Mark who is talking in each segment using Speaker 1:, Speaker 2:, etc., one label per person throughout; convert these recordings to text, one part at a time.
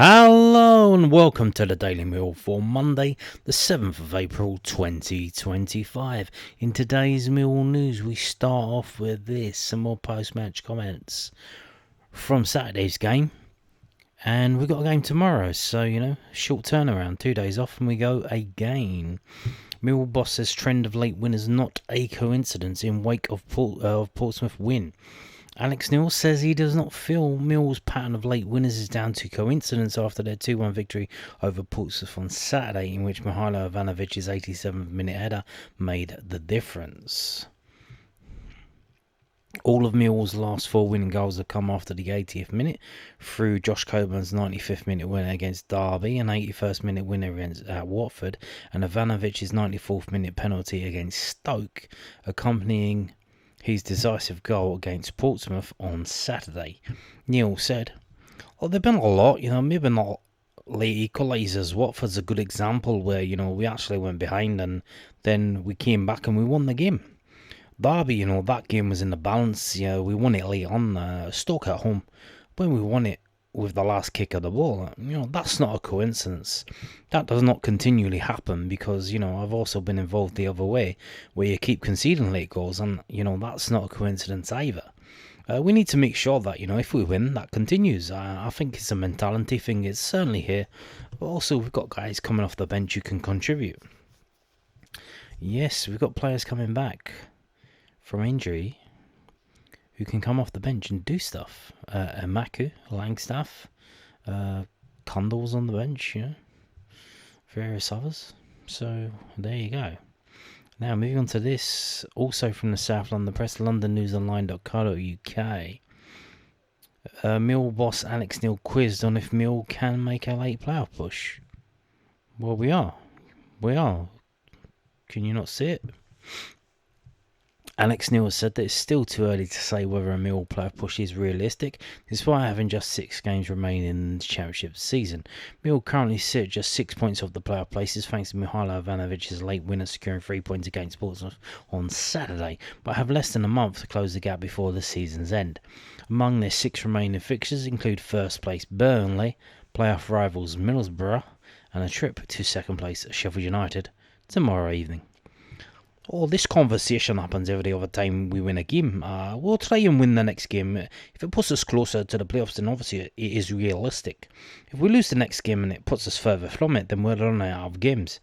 Speaker 1: Hello and welcome to the Daily Meal for Monday, the 7th of April 2025. In today's Meal News, we start off with some more post-match comments from Saturday's game. And we've got a game tomorrow, so, short turnaround, 2 days off, and we go again. Millwall boss says trend of late winners not a coincidence in wake of Portsmouth win. Alex Neil says he does not feel Mill's pattern of late winners is down to coincidence after their 2-1 victory over Portsmouth on Saturday, in which Mihailo Ivanovic's 87th-minute header made the difference. All of Millwall's last 4 winning goals have come after the 80th minute, through Josh Coburn's 95th minute winner against Derby, an 81st minute winner against Watford, and Ivanovic's 94th minute penalty against Stoke, accompanying his decisive goal against Portsmouth on Saturday. Neil said, there've been a lot, maybe not late equalisers. Watford's a good example where, we actually went behind and then we came back and we won the game. Derby, that game was in the balance. We won it late on. Stoke at home, when we won it with the last kick of the ball, that's not a coincidence. That does not continually happen because, I've also been involved the other way where you keep conceding late goals and, that's not a coincidence either. We need to make sure that, if we win, that continues. I think it's a mentality thing. It's certainly here. But also, we've got guys coming off the bench who can contribute. Yes, we've got players coming back from injury who can come off the bench and do stuff. Maku, Langstaff, Condal's on the bench, various others. So there you go. Now moving on to this, also from the South London Press, londonnewsonline.co.uk. Mill boss Alex Neil quizzed on if Mill can make a late playoff push. Well, we are. Can you not see it? Alex Neil has said that it's still too early to say whether a Millwall playoff push is realistic, despite having just 6 games remaining in the championship season. Millwall currently sit just 6 points off the playoff places, thanks to Mihailo Ivanovic's late winner securing 3 points against Portsmouth on Saturday, but have less than a month to close the gap before the season's end. Among their 6 remaining fixtures include first place Burnley, playoff rivals Middlesbrough, and a trip to second place Sheffield United tomorrow evening. This conversation happens every other time we win a game. We'll try and win the next game. If it puts us closer to the playoffs, then obviously it is realistic. If we lose the next game and it puts us further from it, then we're running out of games.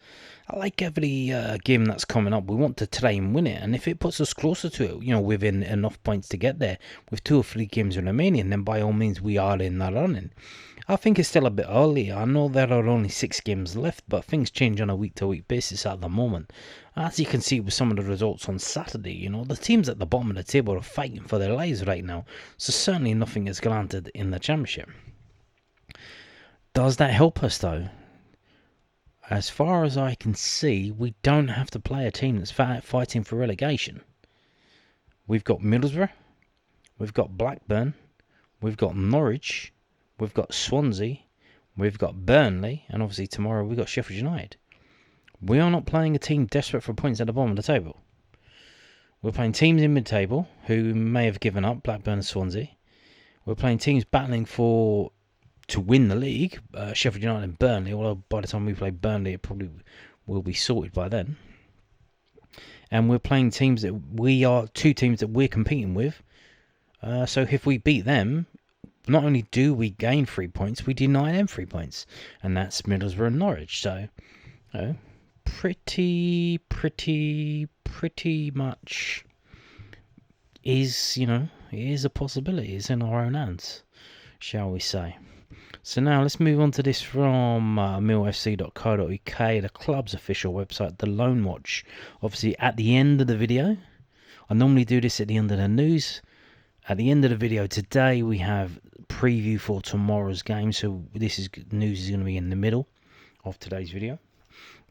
Speaker 1: I like every game that's coming up. We want to try and win it, and if it puts us closer to it, within enough points to get there, with 2 or 3 games remaining, then by all means we are in the running. I think it's still a bit early. I know there are only 6 games left, but things change on a week-to-week basis at the moment. As you can see with some of the results on Saturday, the teams at the bottom of the table are fighting for their lives right now, so certainly nothing is granted in the championship. Does that help us though? As far as I can see, we don't have to play a team that's fighting for relegation. We've got Middlesbrough, we've got Blackburn, we've got Norwich, we've got Swansea, we've got Burnley, and obviously tomorrow we've got Sheffield United. We are not playing a team desperate for points at the bottom of the table. We're playing teams in mid-table who may have given up, Blackburn and Swansea. We're playing teams battling to win the league, Sheffield United and Burnley, although by the time we play Burnley it probably will be sorted by then. And we're playing teams that 2 teams that we're competing with. So if we beat them, not only do we gain 3 points, we deny them 3 points. And that's Middlesbrough and Norwich. So, pretty much is, it is a possibility. It's in our own hands, shall we say. So now let's move on to this from millfc.co.uk, the club's official website, the Loanwatch. Obviously at the end of the video, I normally do this at the end of the news. At the end of the video today, we have preview for tomorrow's game. So news is going to be in the middle of today's video.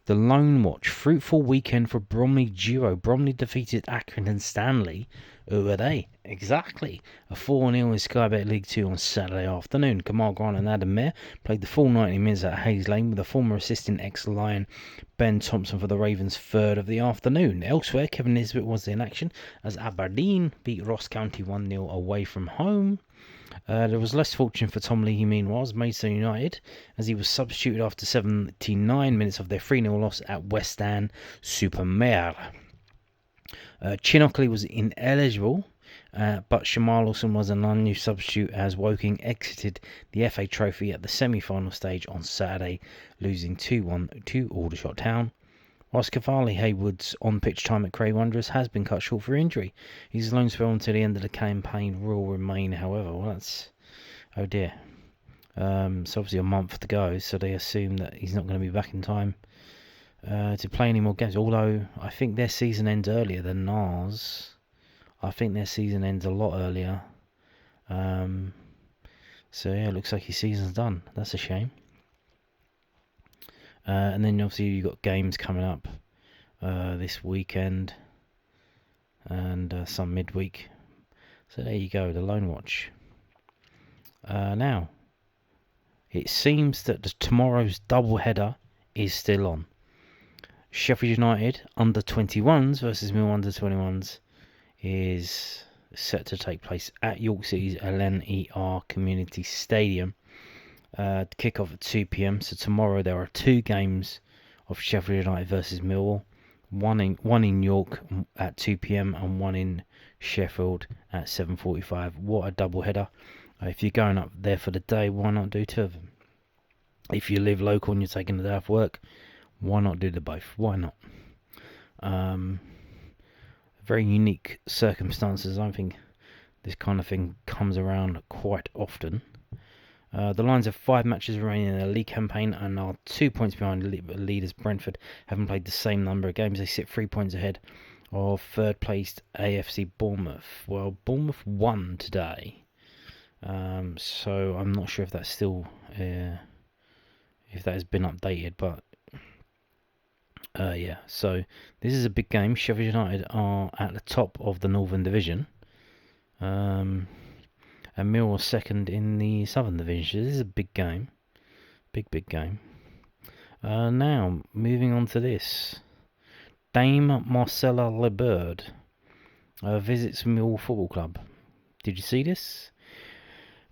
Speaker 1: The Loanwatch, fruitful weekend for Bromley duo. Bromley defeated Accrington Stanley. Who are they? Exactly. A 4-0 in Sky Bet League 2 on Saturday afternoon. Kamal Grant and Adam Mayer played the full 90 minutes at Hayes Lane, with the former assistant ex-Lion Ben Thompson for the Ravens' third of the afternoon. Elsewhere, Kevin Nisbet was in action as Aberdeen beat Ross County 1-0 away from home. There was less fortune for Tom Leahy, meanwhile, Maidstone United, as he was substituted after 79 minutes of their 3-0 loss at Western Supermare. Chinockley was ineligible, but Shamal Lawson was an unused substitute as Woking exited the FA Trophy at the semi-final stage on Saturday, losing 2-1 to Aldershot Town. Whilst Cavalli Haywood's on-pitch time at Cray Wanderers has been cut short for injury, his loan spell until the end of the campaign will remain, however. Well, that's... oh dear. It's obviously a month to go, so they assume that he's not going to be back in time to play any more games. Although, I think their season ends earlier than ours. I think their season ends a lot earlier. So yeah, it looks like his season's done. That's a shame. And then obviously you've got games coming up this weekend and some midweek. So there you go, the Loanwatch. Now, it seems that tomorrow's double header is still on. Sheffield United under 21s versus Millwall U21s is set to take place at York City's LNER Community Stadium. Kick off at 2 p.m. So tomorrow there are 2 games of Sheffield United versus Millwall. One in York at 2 p.m. and one in Sheffield at 7:45. What a double header! If you're going up there for the day, why not do 2 of them? If you live local and you're taking the day off work, why not do the both? Why not? Very unique circumstances. I don't think this kind of thing comes around quite often. The Lions have 5 matches remaining in their league campaign and are 2 points behind leaders Brentford, having played the same number of games. They sit 3 points ahead of third placed AFC Bournemouth. Well, Bournemouth won today, so I'm not sure if that's still if that has been updated, but yeah. So this is a big game. Sheffield United are at the top of the Northern Division. And Millwall second in the Southern Division. This is a big game. Big game. Now, moving on to this. Dame Marcella Lebird visits Millwall Football Club. Did you see this?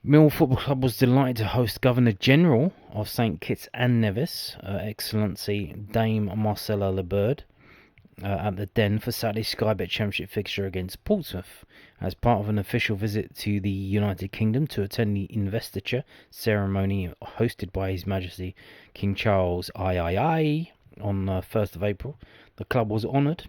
Speaker 1: Millwall Football Club was delighted to host Governor General of St Kitts and Nevis, Excellency Dame Marcella Lebird, at the Den for Saturday's Sky Bet Championship fixture against Portsmouth, as part of an official visit to the United Kingdom to attend the investiture ceremony hosted by His Majesty King Charles III on 1st of April. The club was honoured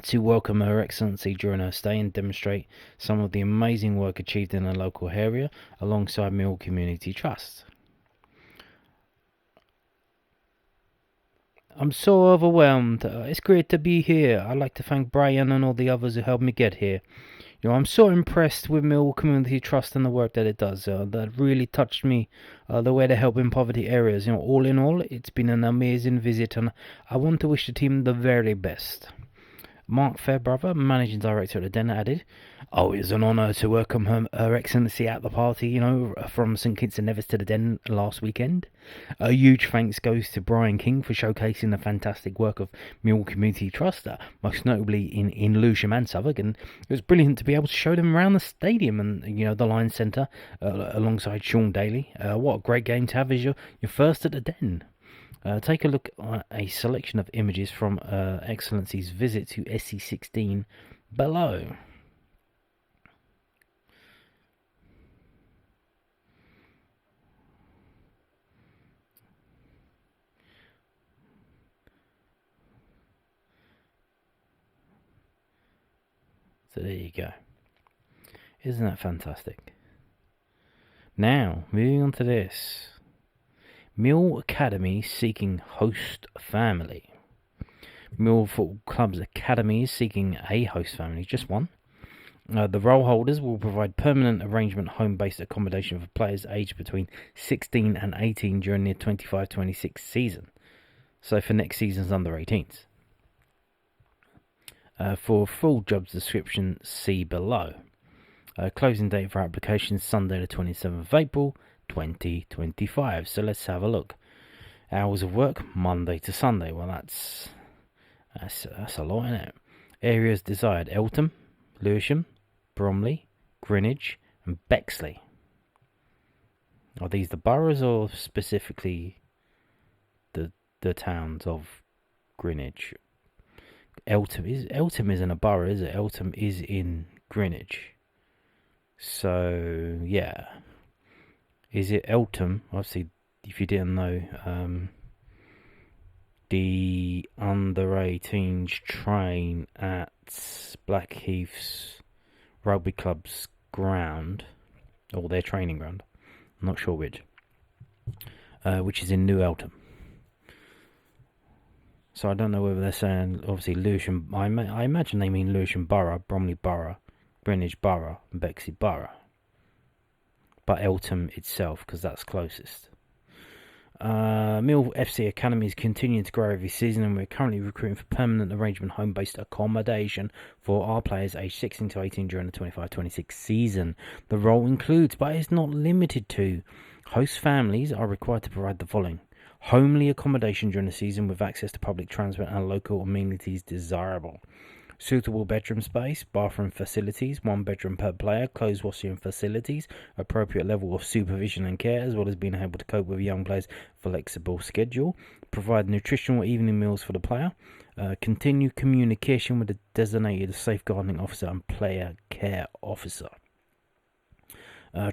Speaker 1: to welcome Her Excellency during her stay and demonstrate some of the amazing work achieved in the local area alongside Millwall Community Trust. I'm so overwhelmed. It's great to be here. I'd like to thank Brian and all the others who helped me get here. I'm so impressed with Millwall Community Trust and the work that it does. That really touched me. The way they help in poverty areas. All in all, it's been an amazing visit, and I want to wish the team the very best. Mark Fairbrother, Managing Director at the Den, added, "Oh, it was an honour to welcome Her Excellency at the party, from St Kitts and Nevis to the Den last weekend. A huge thanks goes to Brian King for showcasing the fantastic work of Millwall Community Trust, most notably in Lewisham and Southwark, and it was brilliant to be able to show them around the stadium and, the Lions Centre alongside Sean Daly. What a great game to have as your first at the Den." Take a look at a selection of images from Excellency's visit to SC16 below. So there you go. Isn't that fantastic? Now, moving on to this. Mill Academy seeking host family. Millwall Football Club's academy is seeking a host family, just one. The role holders will provide permanent arrangement home-based accommodation for players aged between 16 and 18 during the 25-26 season. So for next season's under 18s. For full job description, see below. Closing date for applications Sunday the 27th of April 2025. So let's have a look. Hours of work Monday to Sunday. Well, that's a lot, isn't it? Areas desired: Eltham, Lewisham, Bromley, Greenwich, and Bexley. Are these the boroughs or specifically the towns of Greenwich? Eltham isn't a borough, is it? Eltham is in Greenwich. So yeah, is it Eltham? Obviously, if you didn't know, the under 18s train at Blackheath's rugby club's ground, or their training ground. I'm not sure which is in New Eltham. So I don't know whether they're saying, obviously, Lewisham. I imagine they mean Lewisham Borough, Bromley Borough, Greenwich Borough, and Bexley Borough. But Eltham itself, because that's closest. Mill FC Academy is continuing to grow every season, and we're currently recruiting for permanent arrangement home-based accommodation for our players aged 16 to 18 during the 25-26 season. The role includes, but is not limited to, host families are required to provide the following: homely accommodation during the season with access to public transport and local amenities desirable. Suitable bedroom space, bathroom facilities, 1 bedroom per player, clothes washing facilities, appropriate level of supervision and care, as well as being able to cope with young players' flexible schedule. Provide nutritional evening meals for the player. Continue communication with the designated safeguarding officer and player care officer.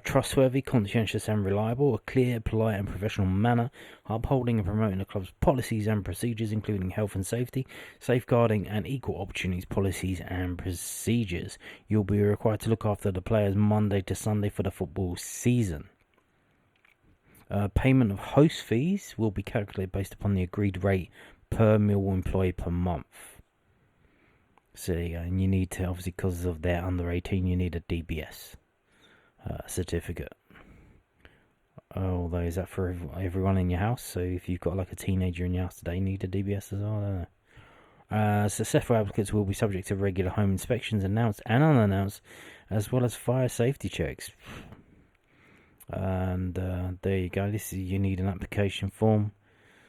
Speaker 1: Trustworthy, conscientious and reliable, a clear, polite and professional manner, upholding and promoting the club's policies and procedures, including health and safety, safeguarding and equal opportunities policies and procedures. You'll be required to look after the players Monday to Sunday for the football season. Payment of host fees will be calculated based upon the agreed rate per Millwall employee per month. So, and you need to, obviously, because of their under 18, you need a DBS. Certificate. Although, is that for everyone in your house? So if you've got like a teenager in your house today, you need a DBS as well, I don't know. Successful applicants will be subject to regular home inspections, announced and unannounced, as well as fire safety checks. And there you go. You need an application form.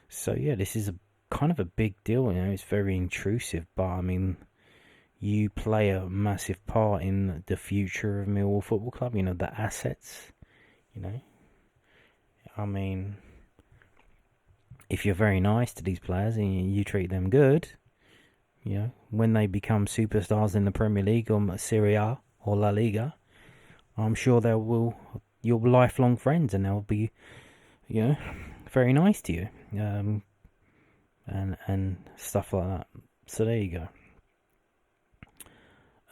Speaker 1: So yeah, this is a kind of a big deal. It's very intrusive, but I mean, you play a massive part in the future of Millwall Football Club, the assets, I mean, if you're very nice to these players and you treat them good, when they become superstars in the Premier League or Serie A or La Liga, I'm sure you'll be lifelong friends and they'll be, very nice to you, and stuff like that. So there you go.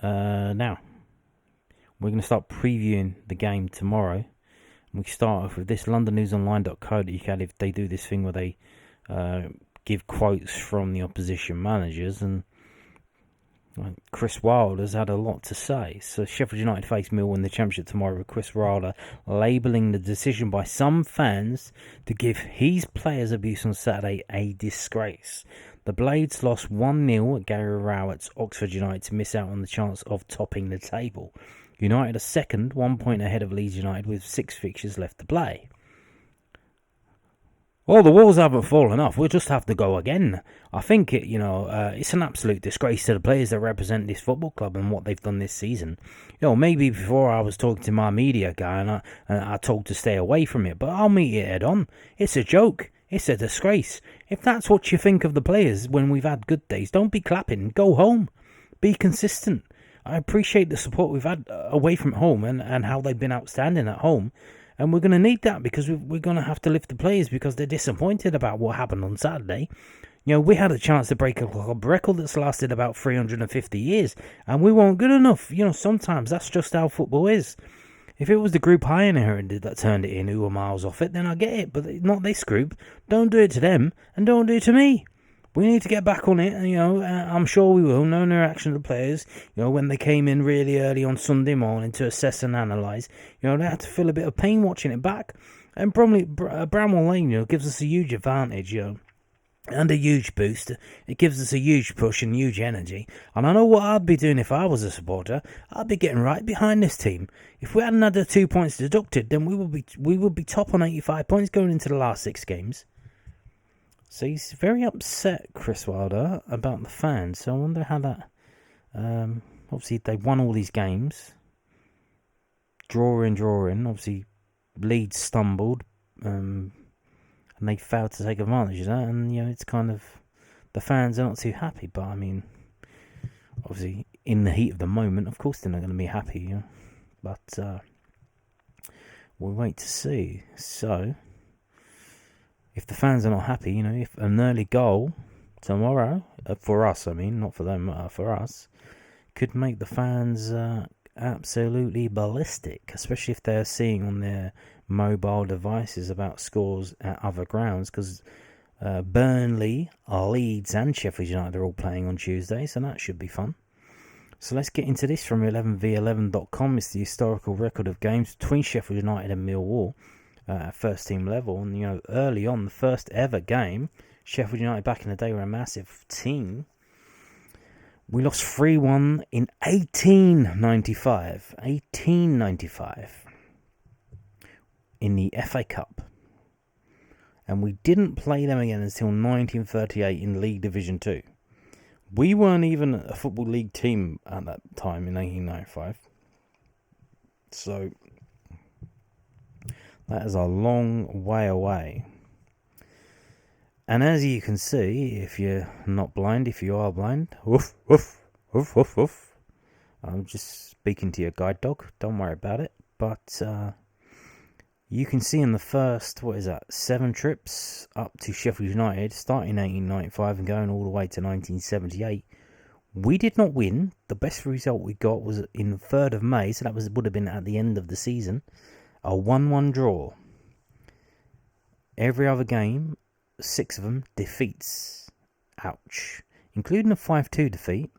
Speaker 1: Now, we're going to start previewing the game tomorrow. We start off with this londonnewsonline.co.uk. If they do this thing where they give quotes from the opposition managers, and Chris Wilder's had a lot to say. So Sheffield United face Millwall in the Championship tomorrow, with Chris Wilder labelling the decision by some fans to give his players abuse on Saturday a disgrace. The Blades lost 1-0 at Gary Rowett's Oxford United to miss out on the chance of topping the table. United are second, 1 point ahead of Leeds United with 6 fixtures left to play. Well, the walls haven't fallen off. We'll just have to go again. I think it's an absolute disgrace to the players that represent this football club and what they've done this season. Maybe before I was talking to my media guy and I told to stay away from it, but I'll meet it head on. It's a joke. It's a disgrace. If that's what you think of the players when we've had good days, don't be clapping. Go home. Be consistent. I appreciate the support we've had away from home and how they've been outstanding at home. And we're going to need that because we're going to have to lift the players because they're disappointed about what happened on Saturday. We had a chance to break a club record that's lasted about 350 years. And we weren't good enough. Sometimes that's just how football is. If it was the group I inherited that turned it in who were miles off it, then I get it. But not this group. Don't do it to them and don't do it to me. We need to get back on it, I'm sure we will. No reaction to the players, when they came in really early on Sunday morning to assess and analyse, they had to feel a bit of pain watching it back. And Bramwell Lane, gives us a huge advantage, and a huge boost. It gives us a huge push and huge energy. And I know what I'd be doing if I was a supporter. I'd be getting right behind this team. If we hadn't had the 2 points deducted, then we would be top on 85 points going into the last 6 games. So he's very upset, Chris Wilder, about the fans. So I wonder how that... obviously, they won all these games. drawing. Obviously, Leeds stumbled, and they failed to take advantage of that. And it's kind of the fans are not too happy. But I mean, obviously, in the heat of the moment, of course they're not going to be happy. But we'll wait to see. So, if the fans are not happy, if an early goal tomorrow for us, I mean, not for them, for us, could make the fans absolutely ballistic, especially if they're seeing on their mobile devices about scores at other grounds, because Burnley, Leeds and Sheffield United are all playing on Tuesday, so that should be fun. So let's get into this from 11v11.com. It's the historical record of games between Sheffield United and Millwall at first team level. And early on, the first ever game, Sheffield United back in the day were a massive team. We lost 3-1 in 1895 in the FA Cup. And we didn't play them again until 1938 in League Division 2. We weren't even a Football League team at that time in 1895. So that is a long way away. And as you can see, if you're not blind, if you are blind, woof, woof, woof, woof, woof. I'm just speaking to your guide dog. Don't worry about it. But you can see in the first, 7 trips up to Sheffield United, starting in 1895 and going all the way to 1978, we did not win. The best result we got was in the 3rd of May, so that would have been at the end of the season, a 1-1 draw. Every other game, 6 of them, defeats. Ouch. Including a 5-2 defeat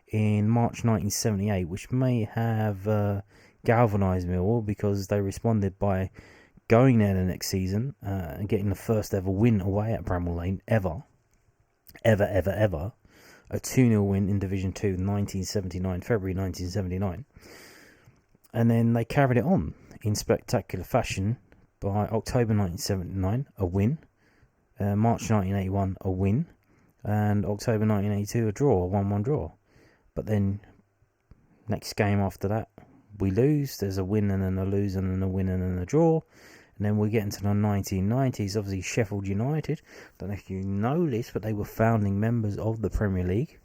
Speaker 1: in March 1978, which may have galvanised Millwall, because they responded by going there the next season and getting the first ever win away at Bramall Lane ever. A 2-0 win in Division 2 in February 1979. And then they carried it on in spectacular fashion by October 1979, a win. March 1981, a win. And October 1982, a draw, a 1-1 draw. But then, next game after that, we lose. There's a win and then a lose and then a win and then a draw. And then we get into the 1990s. Obviously, Sheffield United. Don't know if you know this, but they were founding members of the Premier League.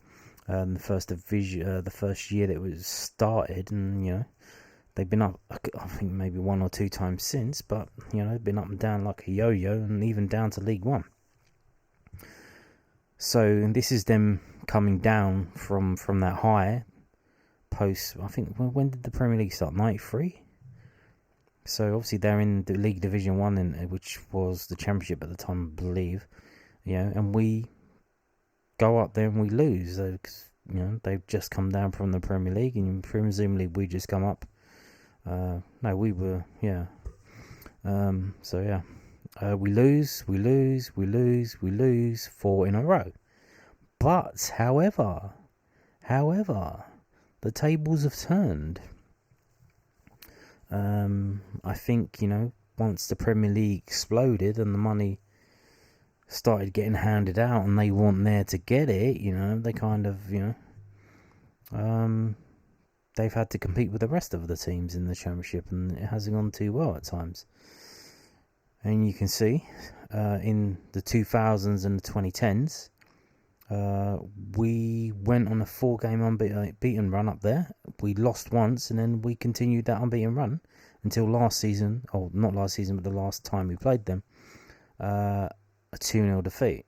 Speaker 1: The first division, the first year that it was started, and they've been up, I think maybe 1 or 2 times since. But they've been up and down like a yo-yo, and even down to League One. So this is them coming down from that high post. I think, when did the Premier League start? 93. So obviously they're in the League Division 1, which was the Championship at the time, I believe. And we go up there and we lose. They've just come down from the Premier League, and presumably we just come up. No, we were, we lose 4 in a row. But, however, the tables have turned. I think, once the Premier League exploded and the money started getting handed out and they weren't there to get it, they kind of, they've had to compete with the rest of the teams in the Championship, and it hasn't gone too well at times. And you can see, in the 2000s and the 2010s, we went on a 4-game unbeaten run up there. We lost once, and then we continued that unbeaten run until last season, or not last season, but the last time we played them, a 2-0 defeat.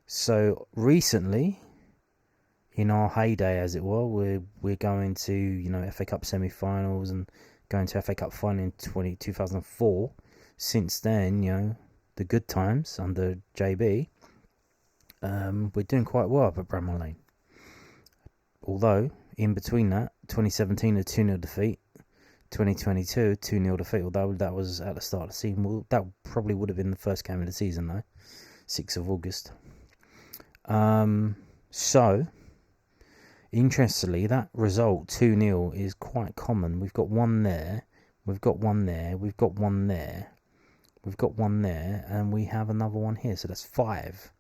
Speaker 1: So recently, in our heyday, as it were, we're going to FA Cup semi-finals and going to FA Cup final in 2004. Since then, the good times under JB. We're doing quite well up at Bramall Lane. Although, in between that, 2017 a 2-0 defeat, 2022 a 2-0 defeat, although that was at the start of the season. Well, that probably would have been the first game of the season, though, 6th of August. So, interestingly, that result, 2-0, is quite common. We've got one there, we've got one there, we've got one there, we've got one there, and we have another one here, so that's 5.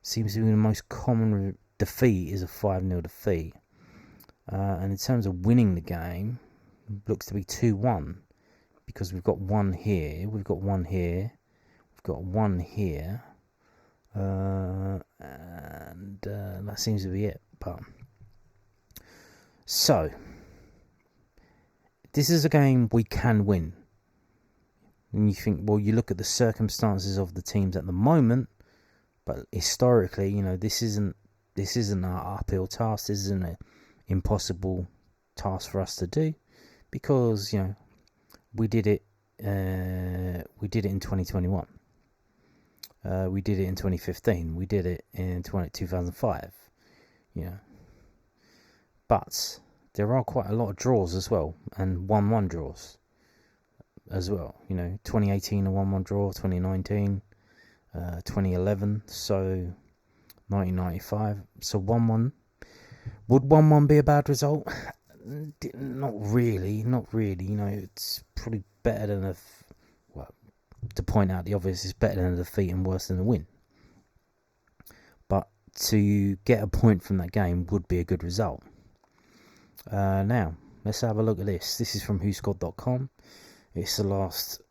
Speaker 1: Seems to be the most common defeat is a 5-0 defeat. And in terms of winning the game, looks to be 2-1 because we've got one here, we've got one here, we've got one here, and that seems to be it. But so this is a game we can win. And you think, well, you look at the circumstances of the teams at the moment, but historically, you know, this isn't our uphill task. This isn't an impossible task for us to do, because, you know, we did it in 2021. We did it in 2015. We did it in 2005. You know, but there are quite a lot of draws as well, and 1-1 draws as well. You know, 2018 a 1-1 draw, 2019, 2011, so 1995. So 1-1. Would 1-1 be a bad result? Not really. You know, it's probably better than to point out the obvious, it's better than a defeat and worse than a win. But to get a point from that game would be a good result. Now, let's have a look at this. This is from whoscored.com. It's the last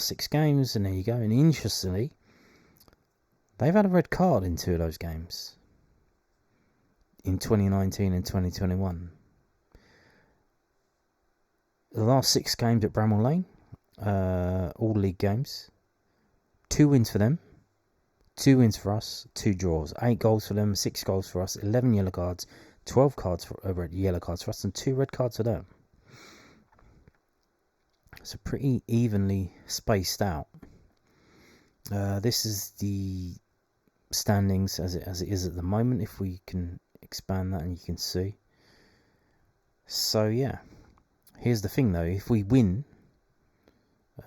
Speaker 1: 6 games, and there you go. And interestingly, they've had a red card in 2 of those games, in 2019 and 2021. The last 6 games at Bramall Lane, all league games. 2 wins for them, 2 wins for us, 2 draws. 8 goals for them, 6 goals for us, 11 yellow cards, 12 yellow cards for us, and 2 red cards for them. So pretty evenly spaced out. This is the standings as it is at the moment. If we can expand that, and you can see. So yeah, here's the thing though. If we win,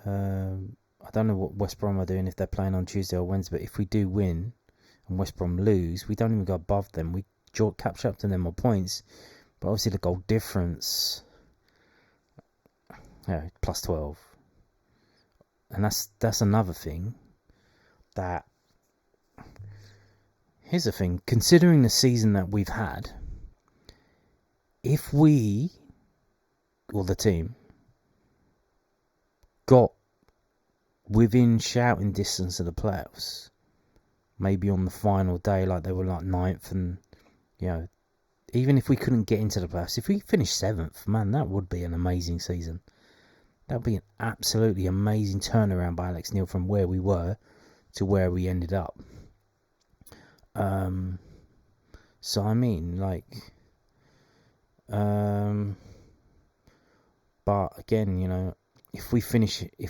Speaker 1: I don't know what West Brom are doing, if they're playing on Tuesday or Wednesday, but if we do win and West Brom lose, we don't even go above them. We catch up to them on points, but obviously the goal difference, yeah, plus 12. And that's another thing. That, here's the thing, considering the season that we've had, if we, or the team, got within shouting distance of the playoffs, maybe on the final day, like they were like 9th, and, you know, even if we couldn't get into the playoffs, if we finished 7th, man, that would be an amazing season. That would be an absolutely amazing turnaround by Alex Neil from where we were to where we ended up. So I mean, like, but again, you know, if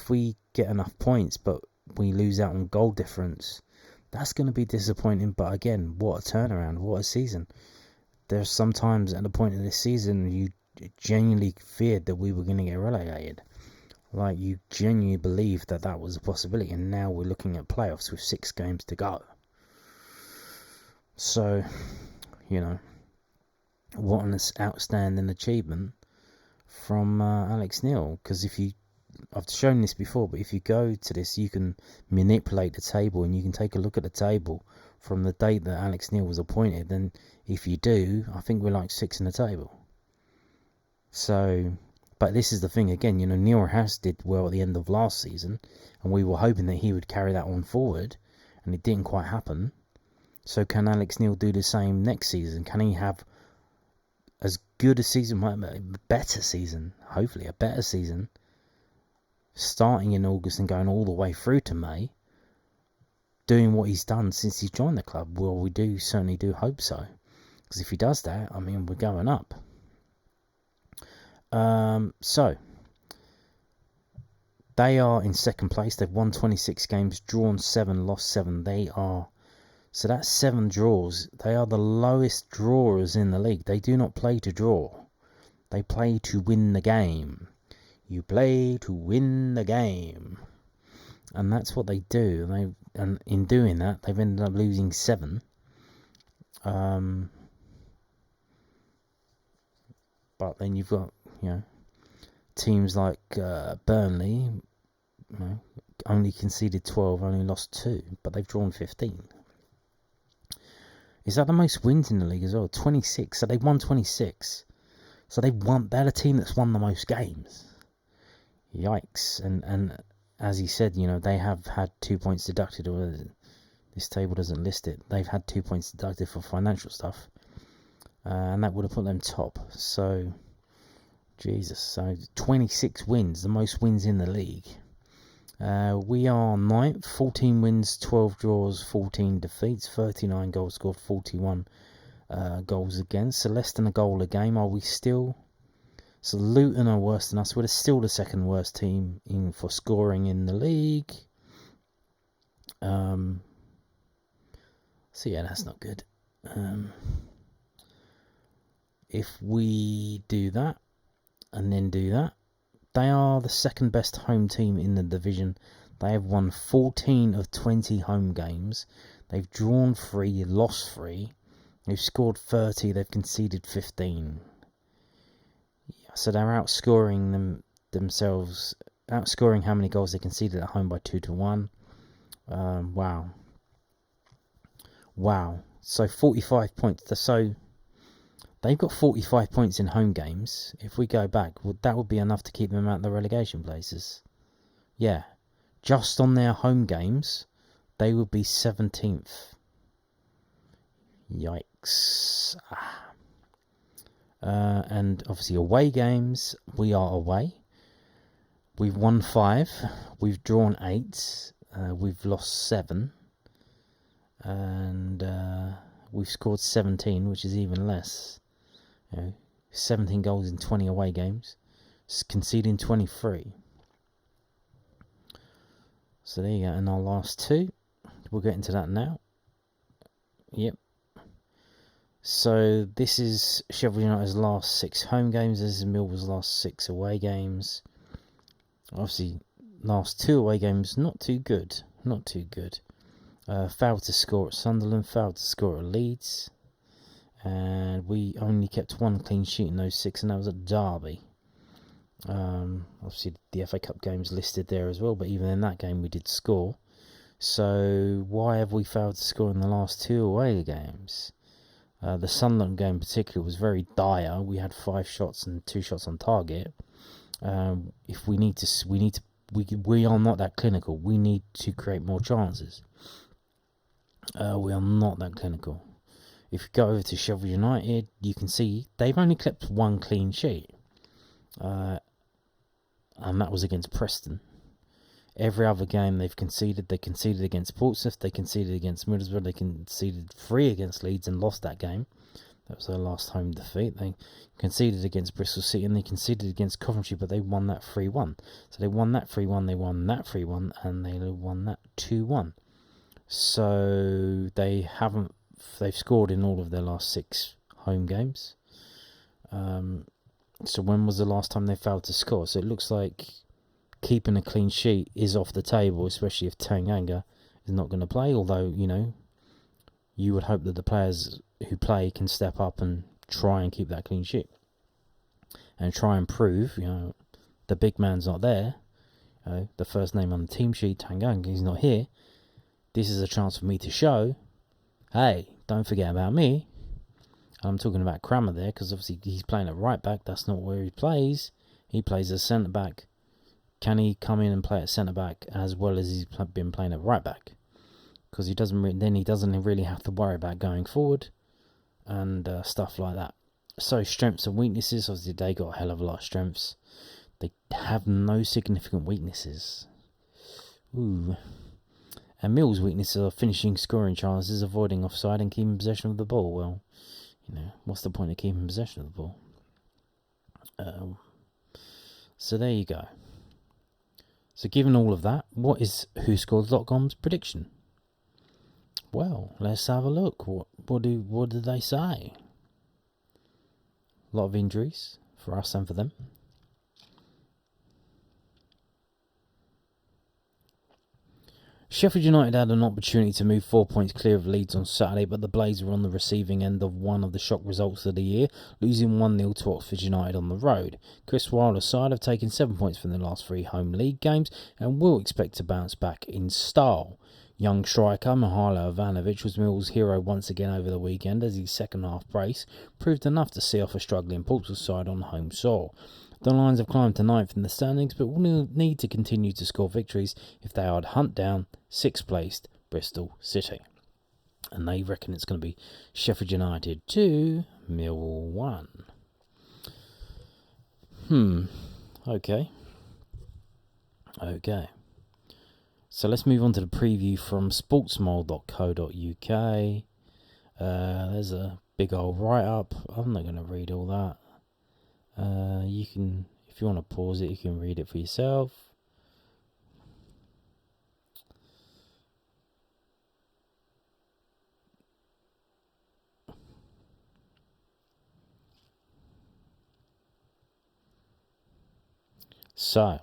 Speaker 1: we get enough points, but we lose out on goal difference, that's going to be disappointing. But again, what a turnaround, what a season. There's sometimes at the point of this season, you genuinely feared that we were going to get relegated. Like, you genuinely believed that was a possibility, and now we're looking at playoffs with 6 games to go. So, you know, what an outstanding achievement from Alex Neil. Because I've shown this before, but if you go to this, you can manipulate the table, and you can take a look at the table from the date that Alex Neil was appointed. And if you do, I think we're like 6 in the table. So, but this is the thing again, you know, Neil House did well at the end of last season, and we were hoping that he would carry that on forward, and it didn't quite happen. So can Alex Neil do the same next season? Can he have as good a season, a better season, hopefully a better season, starting in August and going all the way through to May, doing what he's done since he's joined the club? Well, we certainly do hope so. Because if he does that, I mean, we're going up. So they are in second place. They've won 26 games, drawn 7, lost 7. So that's 7 draws. They are the lowest drawers in the league. They do not play to draw. They play to win the game. You play to win the game. And that's what they do. And in doing that, they've ended up losing 7. But then you've got, you know, teams like Burnley, you know, only conceded 12, only lost 2, but they've drawn 15. Is that the most wins in the league as well? 26. So they've won 26. So they're a team that's won the most games. Yikes. And as he said, they have had 2 points deducted, or this table doesn't list it. They've had 2 points deducted for financial stuff. And that would have put them top. So, Jesus. So 26 wins, the most wins in the league. We are 9th, 14 wins, 12 draws, 14 defeats, 39 goals scored, 41 goals against. So less than a goal a game. Are we still? So Luton are worse than us. We're still the second worst team for scoring in the league. So yeah, that's not good. If we do that and then do that, they are the second best home team in the division. They have won 14 of 20 home games. They've drawn 3, lost 3. They've scored 30. They've conceded 15. So they're outscoring themselves, outscoring how many goals they conceded at home by 2-1. Wow. So 45 points. So they've got 45 points in home games. If we go back, that would be enough to keep them out of the relegation places. Yeah. Just on their home games, they would be 17th. Yikes. And obviously away games, we are away. We've won 5. We've drawn 8. We've lost 7. And we've scored 17, which is even less. 17 goals in 20 away games, conceding 23. So there you go. And our last 2, we'll get into that now. Yep. So this is Sheffield United's last 6 home games. This is Millwall's last 6 away games. Obviously, last 2 away games, not too good. Failed to score at Sunderland, failed to score at Leeds. And we only kept 1 clean sheet in those 6, and that was at Derby. Obviously, the FA Cup game's listed there as well, but even in that game we did score. So why have we failed to score in the last 2 away games? The Sunderland game in particular was very dire. We had 5 shots and 2 shots on target. If we are not that clinical. We need to create more chances. We are not that clinical. If you go over to Sheffield United, you can see they've only kept 1 clean sheet. And that was against Preston. Every other game they've conceded. They conceded against Portsmouth. They conceded against Middlesbrough. They conceded 3 against Leeds and lost that game. That was their last home defeat. They conceded against Bristol City and they conceded against Coventry, but they won that 3-1. So they won that 3-1, they won that 3-1, and they won that 2-1. So they've scored in all of their last 6 home games. So when was the last time they failed to score? So it looks like keeping a clean sheet is off the table, especially if Tanganga is not going to play. Although, you would hope that the players who play can step up and try and keep that clean sheet. And try and prove, the big man's not there. The first name on the team sheet, Tanganga, is not here. This is a chance for me to show, hey, don't forget about me. I'm talking about Kramer there, because obviously he's playing at right back. That's not where he plays. He plays as centre back. Can he come in and play at centre back as well as he's been playing at right back? Because he doesn't really have to worry about going forward and stuff like that. So strengths and weaknesses. Obviously they got a hell of a lot of strengths. They have no significant weaknesses. Ooh. And Mill's weaknesses are finishing scoring chances, avoiding offside, and keeping possession of the ball. Well, what's the point of keeping possession of the ball? So there you go. So given all of that, what is WhoScored.com's prediction? Well, let's have a look. What do they say? A lot of injuries for us and for them. Sheffield United had an opportunity to move 4 points clear of Leeds on Saturday, but the Blades were on the receiving end of one of the shock results of the year, losing 1-0 to Oxford United on the road. Chris Wilder's side have taken 7 points from their last 3 home league games and will expect to bounce back in style. Young striker Mihailo Ivanovic was Millwall's hero once again over the weekend as his second half brace proved enough to see off a struggling Portsmouth side on home soil. The Lions have climbed to ninth in the standings but will need to continue to score victories if they are to hunt down sixth placed Bristol City. And they reckon it's going to be Sheffield United 2, Millwall 1. Okay. So let's move on to the preview from sportsmole.co.uk. There's a big old write-up. I'm not going to read all that. You can, if you want to pause it, you can read it for yourself. So,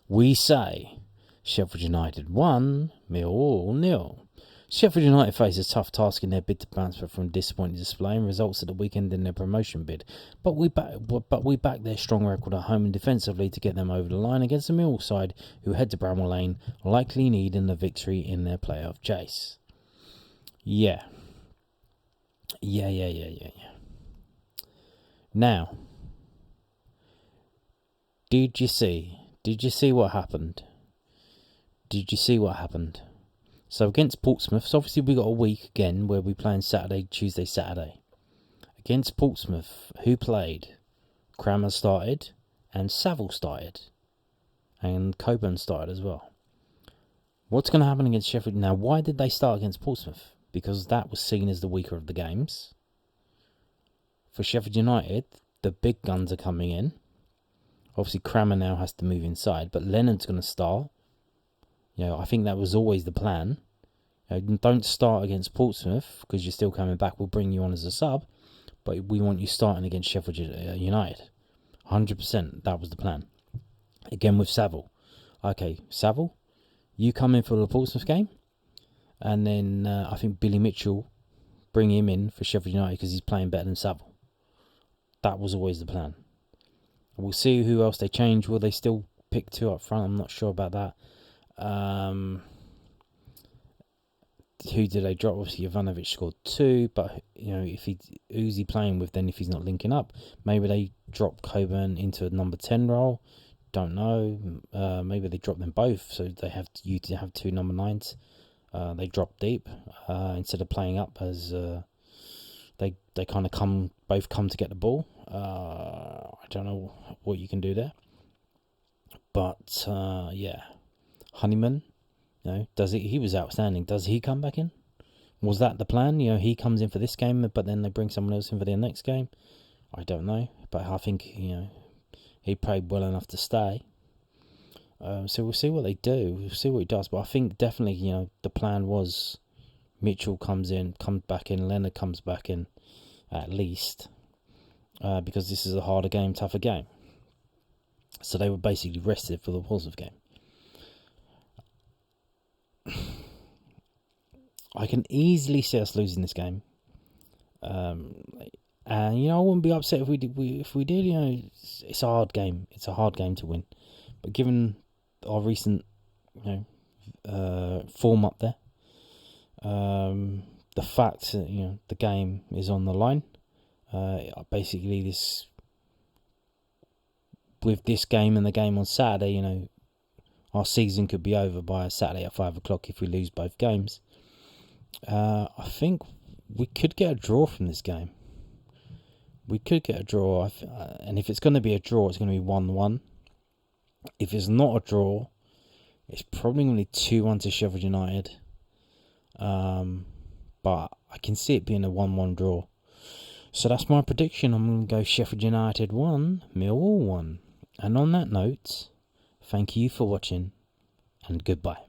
Speaker 1: we say Sheffield United 1, Millwall 0. Sheffield United face a tough task in their bid to bounce back from disappointing display and results at the weekend in their promotion bid. But we back their strong record at home and defensively to get them over the line against the Millwall side, who head to Bramall Lane, likely needing a victory in their playoff chase. Yeah. Now, did you see what happened? So against Portsmouth, so obviously we got a week again where we playing Tuesday, Saturday. Against Portsmouth, who played? Crammer started, and Saville started, and Coburn started as well. What's going to happen against Sheffield? Now, why did they start against Portsmouth? Because that was seen as the weaker of the games. For Sheffield United, the big guns are coming in. Obviously, Crammer now has to move inside, but Leonard's going to start. I think that was always the plan. Don't start against Portsmouth because you're still coming back. We'll bring you on as a sub, but we want you starting against Sheffield United. 100%, that was the plan. Again with Saville. Okay, Saville, you come in for the Portsmouth game, and then I think Billy Mitchell, bring him in for Sheffield United because he's playing better than Saville. That was always the plan. We'll see who else they change. Will they still pick two up front? I'm not sure about that. Who did they drop? Obviously, Ivanovic scored 2, but who's he playing with then if he's not linking up? Maybe they drop Coburn into a number 10 role. Don't know. Maybe they drop them both, so they have you to have 2 number 9s. They drop deep instead of playing up as they kind of both come to get the ball. I don't know what you can do there, but Honeyman, he was outstanding. Does he come back in? Was that the plan? He comes in for this game, but then they bring someone else in for their next game. I don't know, but I think he played well enough to stay. So we'll see what they do. We'll see what he does. But I think definitely, the plan was Mitchell comes back in, Leonard comes back in, at least, because this is a harder game, tougher game. So they were basically rested for the Portsmouth game. I can easily see us losing this game. And I wouldn't be upset if we did. It's a hard game. It's a hard game to win. But given our recent, form up there, the fact that the game is on the line, basically with this game and the game on Saturday, our season could be over by Saturday at 5 o'clock if we lose both games. I think we could get a draw from this game. We could get a draw, and if it's going to be a draw, it's going to be 1-1. If it's not a draw, it's probably going to be 2-1 to Sheffield United. But I can see it being a 1-1 draw. So that's my prediction. I'm going to go Sheffield United 1, Millwall 1. And on that note, thank you for watching, and goodbye.